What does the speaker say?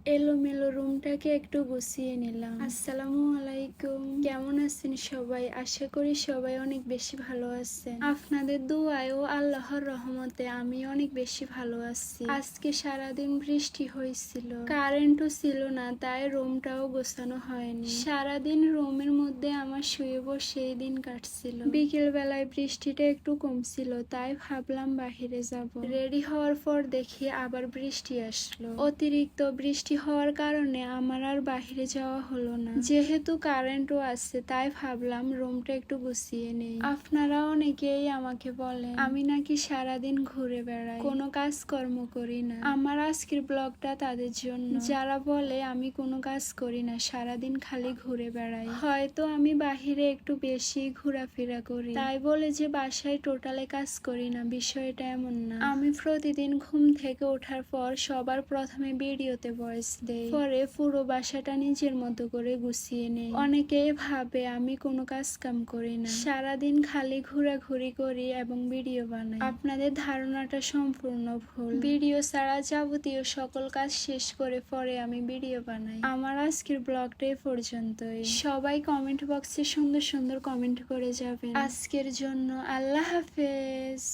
এলোমেলো রুমটাকে একটু গুছিয়ে নিলাম। আসসালামু আলাইকুম, কেমন আছেন সবাই? আশা করি সবাই অনেক বেশি ভালো আছেন। আপনাদের দোয়ায় ও আল্লাহর রহমতে আমি অনেক বেশি ভালো আছি। আজকে সারাদিন বৃষ্টি হয়েছিল, কারেন্টও ছিল না, তাই রুমটাও গোছানো হয়নি। সারাদিন রুমের মধ্যে আমার শুয়ে বসে দিন কাটছিল। বিকেল বেলায় বৃষ্টিটা একটু কমছিল, তাই ভাবলাম বাহিরে যাব। রেডি হওয়ার পর দেখি আবার বৃষ্টি আসলো। অতিরিক্ত বৃষ্টি হওয়ার কারণে আমার আর বাহিরে যাওয়া হলো না। যেহেতু কারেন্টও আছে, তাই ভাবলাম রুমটা একটু গুছিয়ে নেই। আপনারা অনেকেই আমাকে বলেন আমি নাকি সারাদিন ঘুরে বেড়াই, কোনো কাজকর্ম করি না। আমার আজকের ব্লগটা তাদের জন্য, যারা বলে আমি কোনো কাজ করি না, সারাদিন খালি ঘুরে বেড়াই। হয়তো আমি বাহিরে একটু বেশি ঘোরাফেরা করি, তাই বলে যে বাসায় টোটালে কাজ করি না, বিষয়টা এমন না। আমি প্রতিদিন ঘুম থেকে ওঠার পর সবার প্রথমে ভিডিওতে ভয়েস দেই, পরে পুরো বাসাটা নিজের মতো করে গুছিয়ে নেই। অনেকেই ভাবে আমি কোনো কাজ কাম করি না, সারাদিন খালি ঘোরাঘুরি করি এবং ভিডিও বানাই। আপনাদের ধারণাটা সম্পূর্ণ ভুল। ভিডিও ছাড়া যাবতীয় সকল কাজ শেষ করে পরে আমি ভিডিও বানাই। আমার আজকের ব্লগটা এ পর্যন্তই। সবাই কমেন্ট বক্সে সুন্দর সুন্দর কমেন্ট করে যাবেন। আজকের জন্য আল্লাহ হাফেজ।